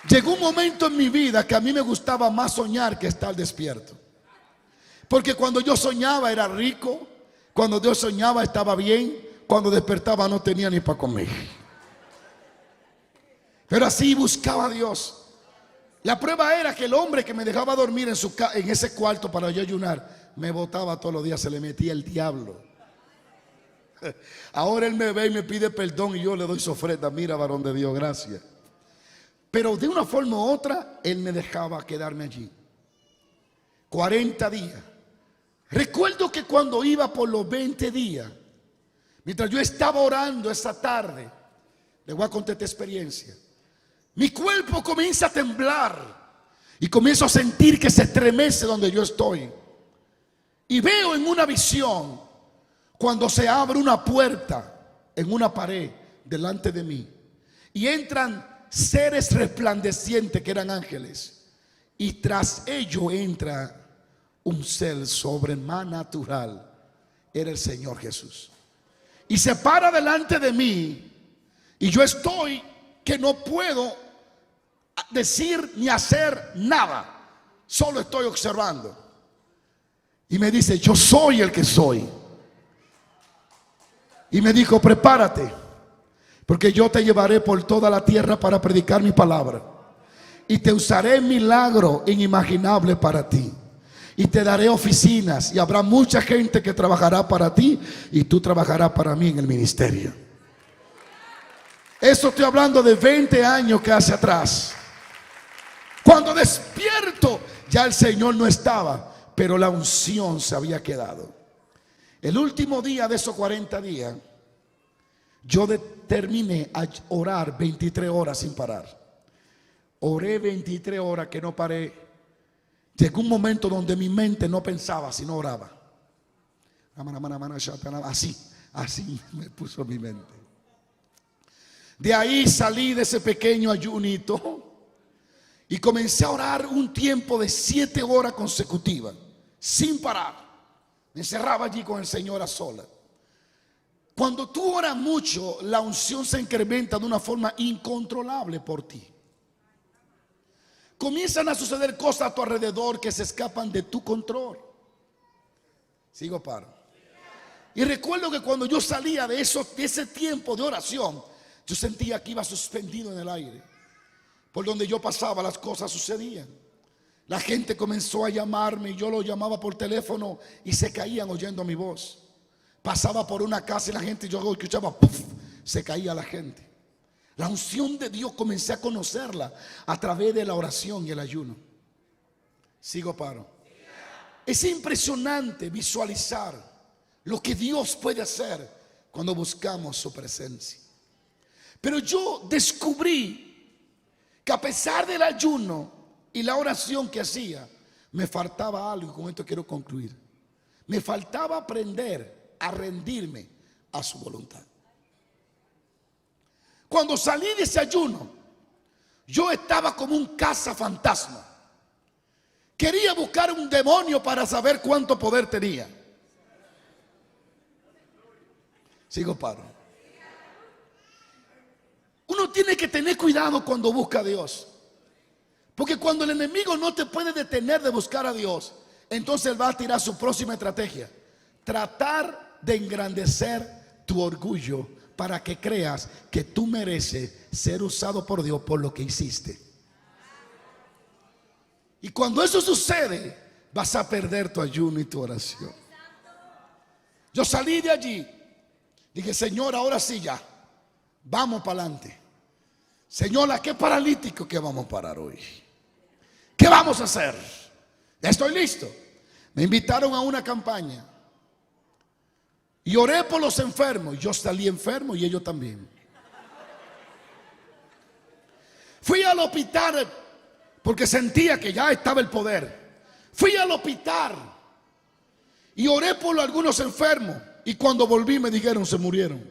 Speaker 1: Llegó un momento en mi vida que a mí me gustaba más soñar que estar despierto. Porque cuando yo soñaba era rico, cuando yo soñaba estaba bien, cuando despertaba no tenía ni para comer. Pero así buscaba a Dios. La prueba era que el hombre que me dejaba dormir en ese cuarto para yo ayunar, me botaba todos los días, se le metía el diablo. Ahora él me ve y me pide perdón y yo le doy su ofrenda. Mira, varón de Dios, gracias. Pero de una forma u otra, él me dejaba quedarme allí 40 días. Recuerdo que cuando iba por los 20 días, mientras yo estaba orando esa tarde, le voy a contar esta experiencia. Mi cuerpo comienza a temblar y comienzo a sentir que se estremece donde yo estoy. Y veo en una visión cuando se abre una puerta en una pared delante de mí y entran seres resplandecientes que eran ángeles, y tras ello entra un ser sobrenatural. Era el Señor Jesús, y se para delante de mí, y yo estoy que no puedo decir ni hacer nada, solo estoy observando. Y me dice: yo soy el que soy. Y me dijo: prepárate, porque yo te llevaré por toda la tierra para predicar mi palabra. Y te usaré milagro inimaginable para ti. Y te daré oficinas, y habrá mucha gente que trabajará para ti, y tú trabajarás para mí en el ministerio. Eso estoy hablando de 20 años que hace atrás. Cuando despierto, ya el Señor no estaba, pero la unción se había quedado. El último día de esos 40 días, yo determiné a orar 23 horas sin parar. Oré 23 horas que no paré. Llegó un momento donde mi mente no pensaba, sino oraba. Así me puso mi mente. De ahí salí de ese pequeño ayunito y comencé a orar un tiempo de 7 horas consecutivas, sin parar. Me encerraba allí con el Señor a solas. Cuando tú oras mucho, la unción se incrementa de una forma incontrolable por ti. Comienzan a suceder cosas a tu alrededor que se escapan de tu control. Sigo, paro. Y recuerdo que cuando yo salía de ese tiempo de oración, yo sentía que iba suspendido en el aire. Por donde yo pasaba, las cosas sucedían. La gente comenzó a llamarme y yo lo llamaba por teléfono y se caían oyendo mi voz. Pasaba por una casa y la gente, yo escuchaba, ¡puf!, se caía la gente. La unción de Dios comencé a conocerla a través de la oración y el ayuno. Sigo, paro. Es impresionante visualizar lo que Dios puede hacer cuando buscamos su presencia. Pero yo descubrí que a pesar del ayuno y la oración que hacía, me faltaba algo, y con esto quiero concluir. Me faltaba aprender a rendirme a su voluntad. Cuando salí de ese ayuno, yo estaba como un cazafantasma. Quería buscar un demonio para saber cuánto poder tenía. Sigo paro. Uno tiene que tener cuidado cuando busca a Dios. Porque cuando el enemigo no te puede detener de buscar a Dios, entonces él va a tirar su próxima estrategia. Tratar de engrandecer tu orgullo para que creas que tú mereces ser usado por Dios por lo que hiciste. Y cuando eso sucede, vas a perder tu ayuno y tu oración. Yo salí de allí. Dije, Señor, ahora sí ya. Vamos para adelante. Señor, ¿a qué paralítico que vamos a parar hoy? ¿Qué vamos a hacer? Estoy listo. Me invitaron a una campaña. Y oré por los enfermos. Yo salí enfermo y ellos también. Fui al hospital porque sentía que ya estaba el poder. Fui al hospital y oré por algunos enfermos. Y cuando volví me dijeron, se murieron.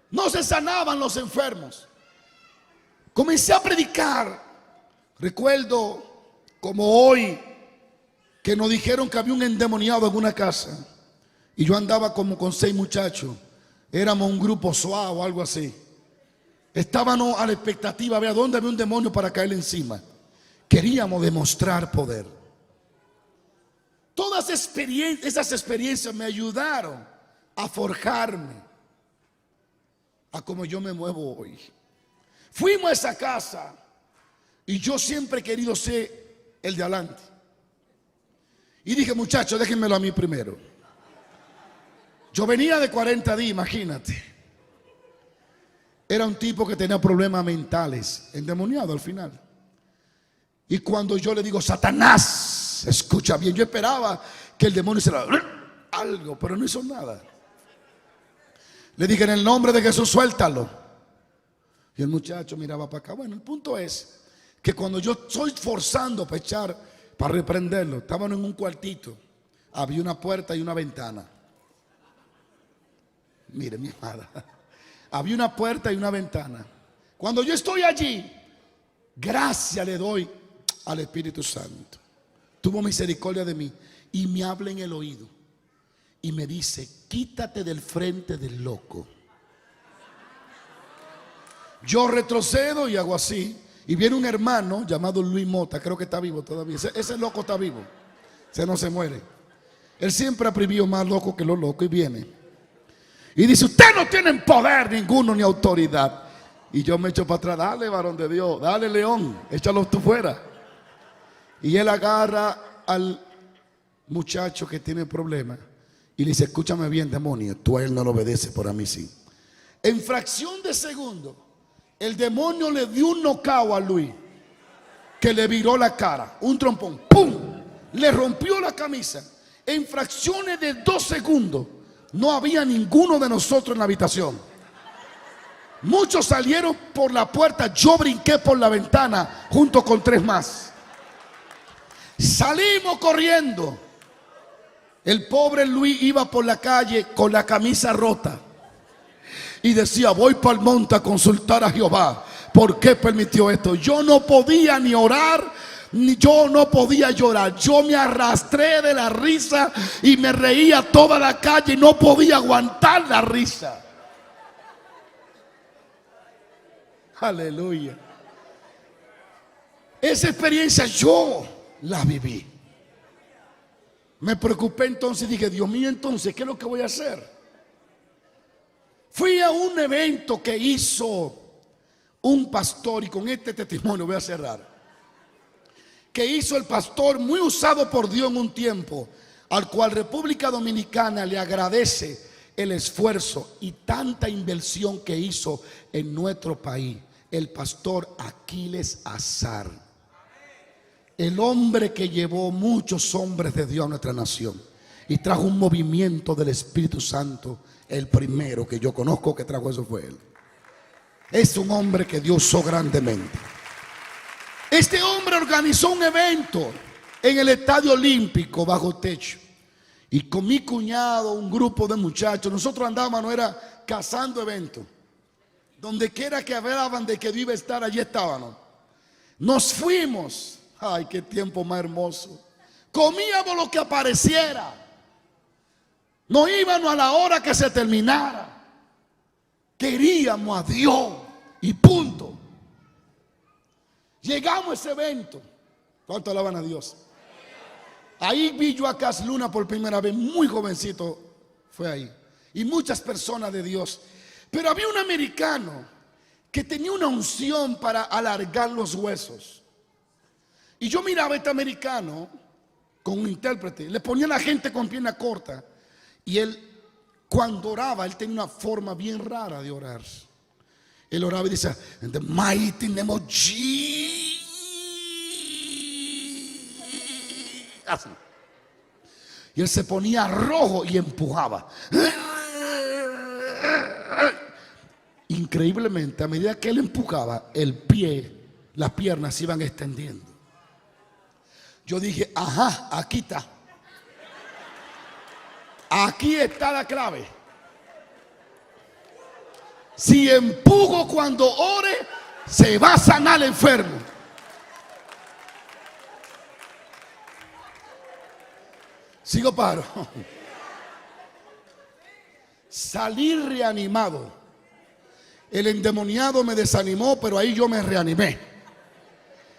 Speaker 1: No se sanaban los enfermos. Comencé a predicar. Recuerdo como hoy que nos dijeron que había un endemoniado en una casa. Y yo andaba como con 6 muchachos. Éramos un grupo suave o algo así. Estábamos a la expectativa, a ver a dónde había un demonio para caerle encima. Queríamos demostrar poder. Todas esas experiencias me ayudaron a forjarme a como yo me muevo hoy. Fuimos a esa casa y yo siempre he querido ser el de adelante. Y dije, muchachos, déjenmelo a mí primero. Yo venía de 40 días, imagínate. Era un tipo que tenía problemas mentales, endemoniado al final. Y cuando yo le digo, Satanás, escucha bien, yo esperaba que el demonio hiciera algo, pero no hizo nada. Le dije, en el nombre de Jesús, suéltalo. Y el muchacho miraba para acá. Bueno, el punto es que cuando yo estoy forzando para echar, para reprenderlo, estaban en un cuartito. Había una puerta y una ventana. Mire, mi amada. Había una puerta y una ventana. Cuando yo estoy allí, gracias le doy al Espíritu Santo. Tuvo misericordia de mí y me habla en el oído y me dice, quítate del frente del loco. Yo retrocedo y hago así. Y viene un hermano llamado Luis Mota, creo que está vivo todavía. Ese loco está vivo, ese no se muere. Él siempre ha vivido más loco que los locos y viene. Y dice, ustedes no tienen poder ninguno ni autoridad. Y yo me echo para atrás, dale varón de Dios, dale león, échalo tú fuera. Y él agarra al muchacho que tiene problemas y le dice, escúchame bien, demonio, tú a él no lo obedeces, pero a mí sí. En fracción de segundo, el demonio le dio un knockout a Luis, que le viró la cara, un trompón, ¡pum! Le rompió la camisa. En fracciones de 2 segundos, no había ninguno de nosotros en la habitación. Muchos salieron por la puerta, yo brinqué por la ventana junto con 3 más. Salimos corriendo. El pobre Luis iba por la calle con la camisa rota y decía, voy para el monte a consultar a Jehová. ¿Por qué permitió esto? Yo no podía ni orar, ni yo no podía llorar. Yo me arrastré de la risa y me reía toda la calle y no podía aguantar la risa. Aleluya. Esa experiencia yo la viví. Me preocupé entonces y dije, Dios mío, entonces, ¿qué es lo que voy a hacer? Fui a un evento que hizo un pastor, y con este testimonio voy a cerrar, que hizo el pastor muy usado por Dios en un tiempo, al cual República Dominicana le agradece el esfuerzo y tanta inversión que hizo en nuestro país, el pastor Aquiles Azar, el hombre que llevó muchos hombres de Dios a nuestra nación y trajo un movimiento del Espíritu Santo. El primero que yo conozco que trajo eso fue él. Es un hombre que Dios usó grandemente. Este hombre organizó un evento en el Estadio Olímpico bajo techo. Y con mi cuñado, un grupo de muchachos, nosotros andábamos, era cazando eventos. Donde quiera que hablaban de que Dios iba a estar, allí estábamos. Nos fuimos Ay, qué tiempo más hermoso. Comíamos lo que apareciera. No íbamos a la hora que se terminara. Queríamos a Dios y punto. Llegamos a ese evento. ¿Cuánto alaban a Dios? Ahí vi yo a Cas Luna por primera vez, muy jovencito fue ahí. Y muchas personas de Dios. Pero había un americano que tenía una unción para alargar los huesos. Y yo miraba a este americano con un intérprete. Le ponía a la gente con pierna corta. Y él, cuando oraba, él tenía una forma bien rara de orar. Él oraba y decía, in the mighty name of Jesus. Así. Y él se ponía rojo y empujaba. Increíblemente, a medida que él empujaba, el pie, las piernas se iban extendiendo. Yo dije, ajá, aquí está. Aquí está la clave. Si empujo cuando ore, se va a sanar el enfermo. Sigo paro. Salí reanimado. El endemoniado me desanimó, pero ahí yo me reanimé.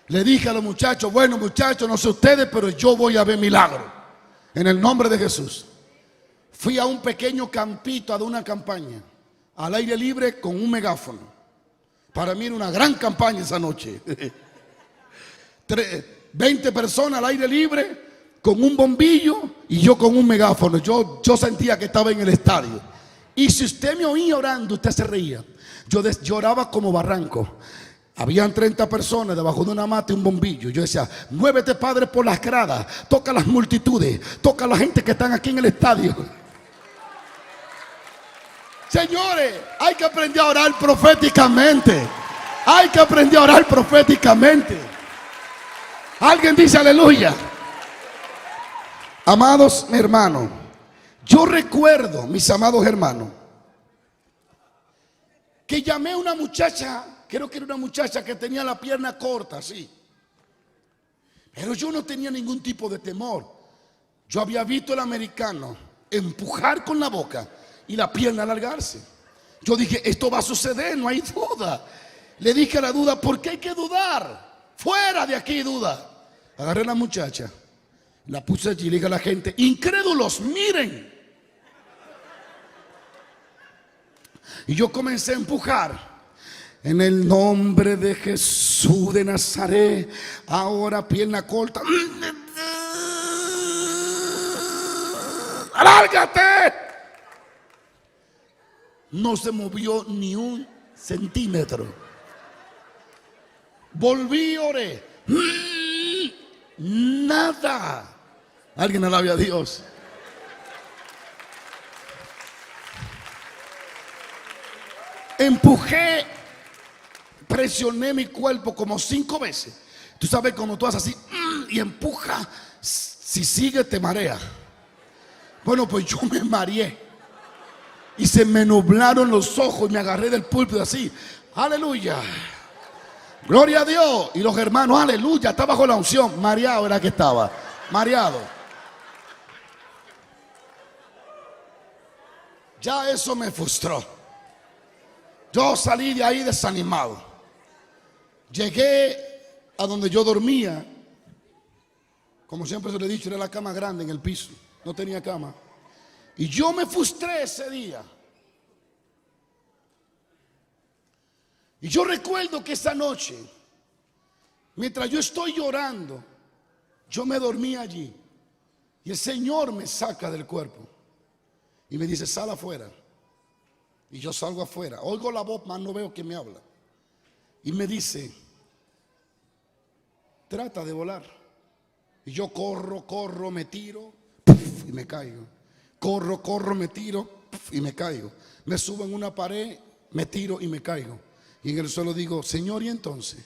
Speaker 1: Le dije a los muchachos, bueno muchachos, no sé ustedes, pero yo voy a ver milagro. En el nombre de Jesús. Fui a un pequeño campito a dar una campaña. Al aire libre con un megáfono. Para mí era una gran campaña esa noche. 20 personas al aire libre con un bombillo y yo con un megáfono. Yo sentía que estaba en el estadio. Y si usted me oía orando, usted se reía. Yo lloraba como barranco. Habían 30 personas debajo de una mata y un bombillo. Yo decía, muévete Padre por las gradas. Toca a las multitudes. Toca a la gente que están aquí en el estadio. Señores, hay que aprender a orar proféticamente. Hay que aprender a orar proféticamente. Alguien dice aleluya. Amados hermanos, yo recuerdo, mis amados hermanos, que llamé a una muchacha, creo que era una muchacha que tenía la pierna corta, sí. Pero yo no tenía ningún tipo de temor. Yo había visto al americano empujar con la boca y la pierna alargarse. Yo dije, esto va a suceder, no hay duda. Le dije a la duda, ¿por qué hay que dudar? Fuera de aquí duda. Agarré a la muchacha, la puse allí y le dije a la gente, incrédulos, miren. Y yo comencé a empujar. En el nombre de Jesús de Nazaret, ahora pierna corta. ¡Alárgate! No se movió ni un centímetro. Volví y oré. Nada. Alguien alabe a Dios. Empujé, presioné mi cuerpo como 5 veces. Tú sabes cuando tú haces así y empuja, si sigue te marea. Bueno, pues yo me mareé y se me nublaron los ojos y me agarré del púlpito así. Aleluya. Gloria a Dios. Y los hermanos, aleluya, está bajo la unción. Mareado era que estaba. Mareado. Ya eso me frustró. Yo salí de ahí desanimado. Llegué a donde yo dormía. Como siempre se lo he dicho, era la cama grande en el piso. No tenía cama. Y yo me frustré ese día. Y yo recuerdo que esa noche, mientras yo estoy llorando, yo me dormí allí. Y el Señor me saca del cuerpo. Y me dice, sal afuera. Y yo salgo afuera. Oigo la voz, más no veo quién me habla. Y me dice, trata de volar. Y yo corro, me tiro, puff, y me caigo. Corro, me tiro, puff, y me caigo. Me subo en una pared, me tiro y me caigo. Y en el suelo digo, Señor, ¿y entonces?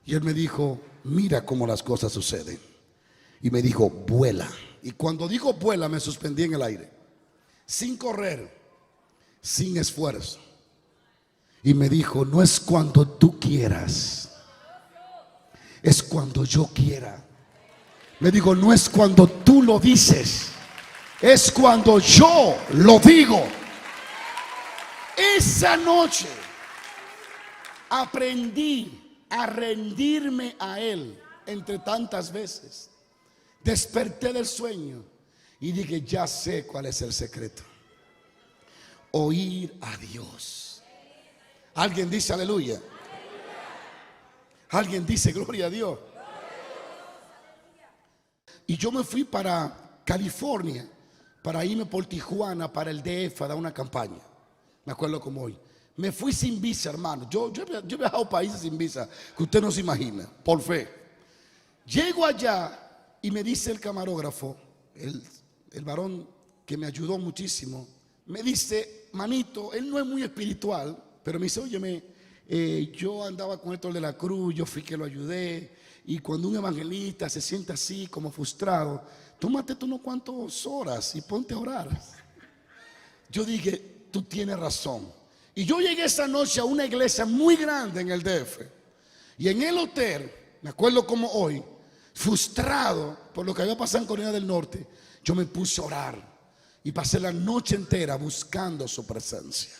Speaker 1: Y él me dijo, mira cómo las cosas suceden. Y me dijo, vuela. Y cuando dijo vuela, me suspendí en el aire. Sin correr, sin esfuerzo. Y me dijo, no es cuando tú quieras, es cuando yo quiera. Le digo, no es cuando tú lo dices, es cuando yo lo digo. Esa noche aprendí a rendirme a Él entre tantas veces. Desperté del sueño y dije, ya sé cuál es el secreto. Oír a Dios. Alguien dice aleluya. Alguien dice gloria a Dios. Y yo me fui para California, para irme por Tijuana, para el DF, a dar una campaña. Me acuerdo como hoy. Me fui sin visa, hermano. Yo he viajado a países sin visa que usted no se imagina, por fe. Llego allá y me dice el camarógrafo, el varón que me ayudó muchísimo, me dice, manito, él no es muy espiritual, pero me dice, óyeme, yo andaba con esto de la cruz, yo fui que lo ayudé. Y cuando un evangelista se siente así como frustrado, tómate tú unos cuantos horas y ponte a orar. Yo dije, tú tienes razón. Y yo llegué esa noche a una iglesia muy grande en el DF. Y en el hotel, me acuerdo como hoy, frustrado por lo que había pasado en Corea del Norte, yo me puse a orar. Y pasé la noche entera buscando su presencia,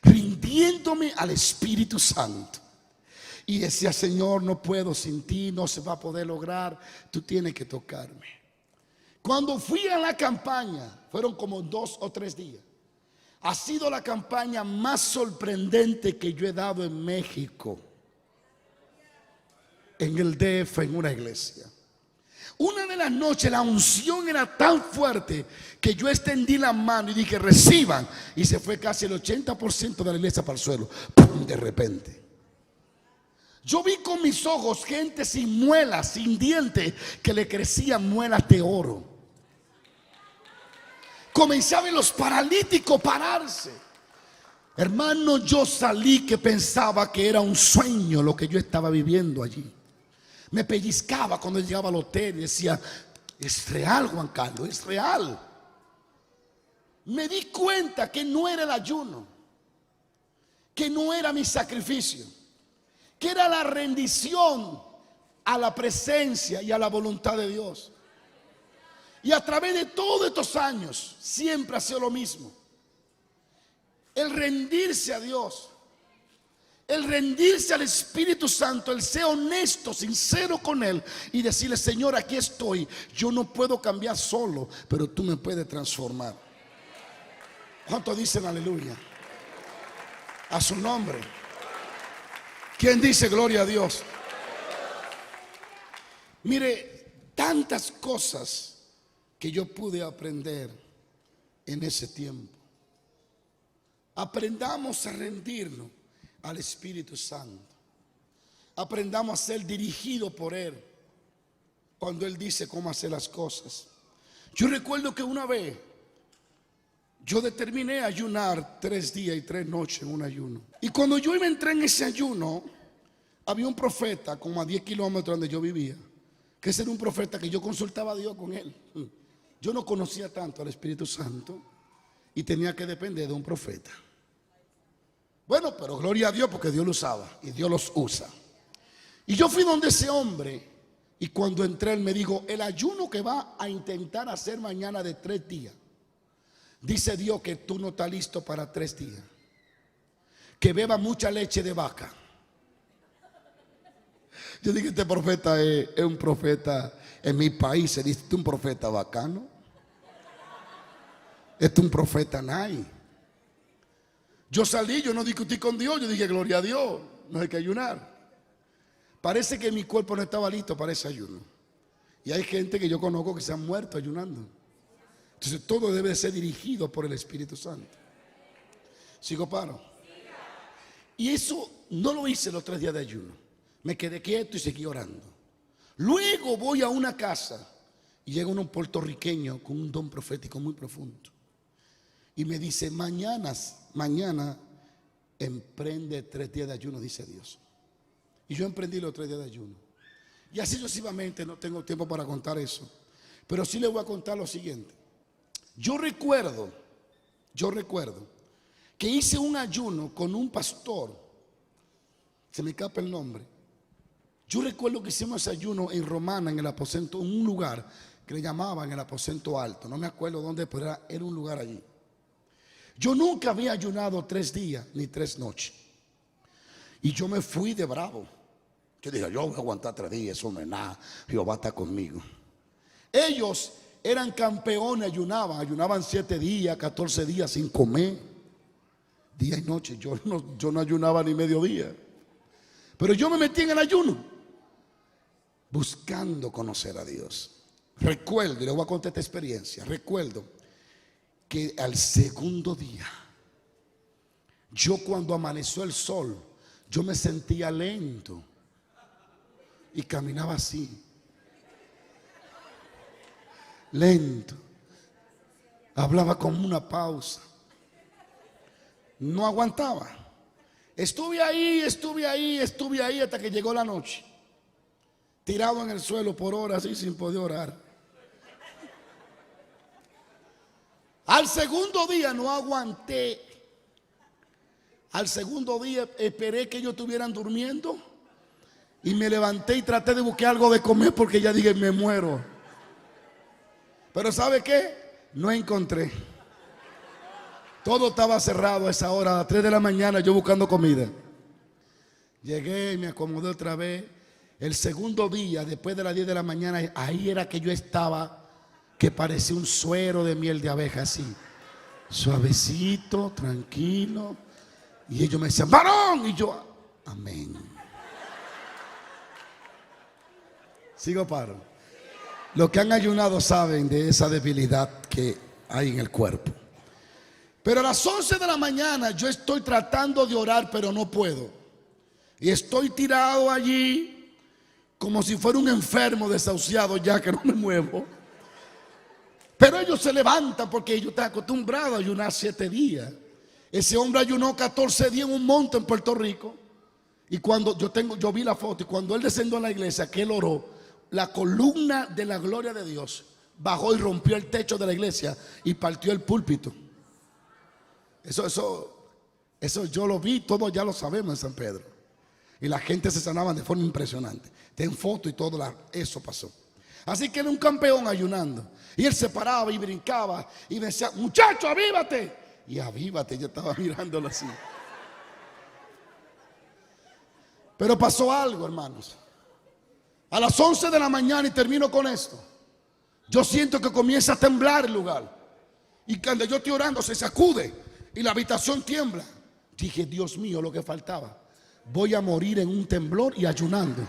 Speaker 1: rindiéndome al Espíritu Santo. Y decía, Señor, no puedo sin ti, no se va a poder lograr, tú tienes que tocarme. Cuando fui a la campaña, fueron como 2 o 3 días. Ha sido la campaña más sorprendente que yo he dado en México, en el DF, en una iglesia. Una de las noches la unción era tan fuerte que yo extendí la mano y dije, reciban. Y se fue casi el 80% de la iglesia para el suelo. ¡Pum! De repente. Yo vi con mis ojos gente sin muelas, sin dientes, que le crecían muelas de oro. Comenzaban los paralíticos a pararse. Hermano, yo salí que pensaba que era un sueño lo que yo estaba viviendo allí. Me pellizcaba cuando llegaba al hotel y decía, es real, Juan Carlos, es real. Me di cuenta que no era el ayuno, que no era mi sacrificio, que era la rendición a la presencia y a la voluntad de Dios. Y a través de todos estos años siempre ha sido lo mismo. El rendirse a Dios, el rendirse al Espíritu Santo, el ser honesto, sincero con Él y decirle, Señor, aquí estoy. Yo no puedo cambiar solo, pero tú me puedes transformar. ¿Cuántos dicen aleluya? A su nombre. ¿Quién dice gloria a Dios? Mire, tantas cosas que yo pude aprender en ese tiempo. Aprendamos a rendirnos al Espíritu Santo. Aprendamos a ser dirigidos por Él cuando Él dice cómo hacer las cosas. Yo recuerdo que una vez yo determiné ayunar 3 días y 3 noches en un ayuno. Y cuando yo me entré en ese ayuno, había un profeta como a 10 kilómetros donde yo vivía, que ese era un profeta que yo consultaba a Dios con él. Yo no conocía tanto al Espíritu Santo y tenía que depender de un profeta. Bueno, pero gloria a Dios porque Dios lo usaba y Dios los usa. Y yo fui donde ese hombre y cuando entré él me dijo, el ayuno que va a intentar hacer mañana de 3 días, dice Dios que tú no estás listo para 3 días. Que beba mucha leche de vaca. Yo dije, este profeta es un profeta en mi país. Se dice, ¿este es un profeta bacano? Este es un profeta nice. Yo salí, yo no discutí con Dios. Yo dije, gloria a Dios, no hay que ayunar. Parece que mi cuerpo no estaba listo para ese ayuno. Y hay gente que yo conozco que se han muerto ayunando. Entonces todo debe ser dirigido por el Espíritu Santo. ¿Sigo paro? Y eso no lo hice los 3 días de ayuno. Me quedé quieto y seguí orando. Luego voy a una casa y llega un puertorriqueño con un don profético muy profundo. Y me dice, mañana emprende 3 días de ayuno, dice Dios. Y yo emprendí los 3 días de ayuno. Y así sucesivamente, no tengo tiempo para contar eso. Pero sí le voy a contar lo siguiente. Yo recuerdo que hice un ayuno con un pastor, se me escapa el nombre. Yo recuerdo que hicimos ese ayuno en Romana, en el aposento, en un lugar que le llamaban el aposento alto. No me acuerdo dónde, pero era un lugar allí. Yo nunca había ayunado 3 días ni 3 noches. Y yo me fui de bravo. Yo dije, yo voy a aguantar 3 días, eso no es nada. Jehová está conmigo. Ellos eran campeones, ayunaban 7 días, 14 días sin comer, día y noche. Yo no ayunaba ni mediodía. Pero yo me metí en el ayuno, buscando conocer a Dios. Recuerdo, y le voy a contar esta experiencia. Recuerdo que al segundo día, yo cuando amaneció el sol, yo me sentía lento y caminaba así, lento, hablaba como una pausa, no aguantaba. Estuve ahí hasta que llegó la noche, tirado en el suelo por horas así sin poder orar. Al segundo día no aguanté. Al segundo día esperé que ellos estuvieran durmiendo y me levanté y traté de buscar algo de comer porque ya dije, me muero. Pero ¿sabe qué? No encontré. Todo estaba cerrado a esa hora, a las 3 de la mañana, yo buscando comida. Llegué y me acomodé otra vez. El segundo día, después de las 10 de la mañana, ahí era que yo estaba, que parecía un suero de miel de abeja, así, suavecito, tranquilo. Y ellos me decían, varón, y yo, amén. Sigo, paro. Los que han ayunado saben de esa debilidad que hay en el cuerpo. Pero a las 11 de la mañana yo estoy tratando de orar, pero no puedo. Y estoy tirado allí como si fuera un enfermo desahuciado, ya que no me muevo. Pero ellos se levantan porque ellos están acostumbrados a ayunar 7 días. Ese hombre ayunó 14 días en un monte en Puerto Rico. Y cuando yo vi la foto, y cuando él descendió a la iglesia, que él oró, la columna de la gloria de Dios bajó y rompió el techo de la iglesia y partió el púlpito. Eso yo lo vi, todos ya lo sabemos en San Pedro. Y la gente se sanaba de forma impresionante. Ten foto y todo, eso pasó. Así que era un campeón ayunando. Y él se paraba y brincaba y decía, muchacho, avívate. Y avívate, yo estaba mirándolo así. Pero pasó algo, hermanos. A las 11 de la mañana, y termino con esto, yo siento que comienza a temblar el lugar. Y cuando yo estoy orando se sacude y la habitación tiembla. Dije, Dios mío, lo que faltaba. Voy a morir en un temblor y ayunando.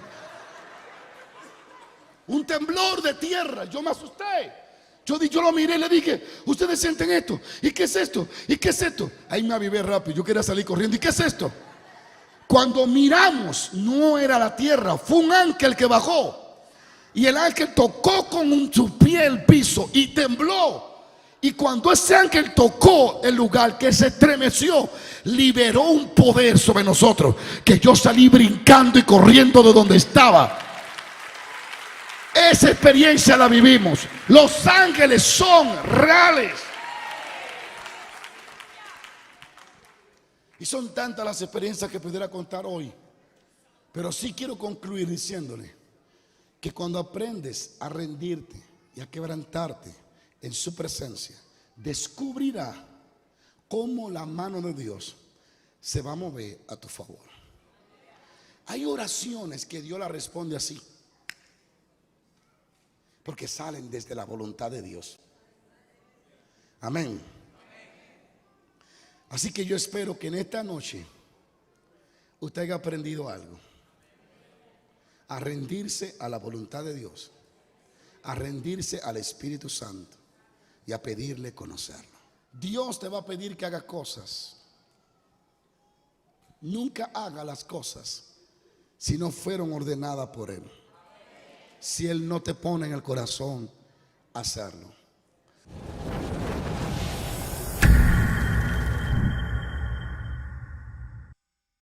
Speaker 1: Un temblor de tierra. Yo me asusté. Yo lo miré y le dije, ¿ustedes sienten esto? ¿Y qué es esto? ¿Y qué es esto? Ahí me avivé rápido. Yo quería salir corriendo. ¿Y qué es esto? Cuando miramos, no era la tierra, fue un ángel que bajó. Y el ángel tocó con su pie el piso y tembló. Y cuando ese ángel tocó el lugar, que se estremeció, liberó un poder sobre nosotros, que yo salí brincando y corriendo de donde estaba. Esa experiencia la vivimos. Los ángeles son reales. Y son tantas las experiencias que pudiera contar hoy. Pero sí quiero concluir diciéndole que cuando aprendes a rendirte y a quebrantarte en su presencia, descubrirá cómo la mano de Dios se va a mover a tu favor. Hay oraciones que Dios las responde así, porque salen desde la voluntad de Dios. Amén. Así que yo espero que en esta noche usted haya aprendido algo. A rendirse a la voluntad de Dios, a rendirse al Espíritu Santo y a pedirle conocerlo. Dios te va a pedir que haga cosas. Nunca haga las cosas si no fueron ordenadas por Él. Si Él no te pone en el corazón hacerlo.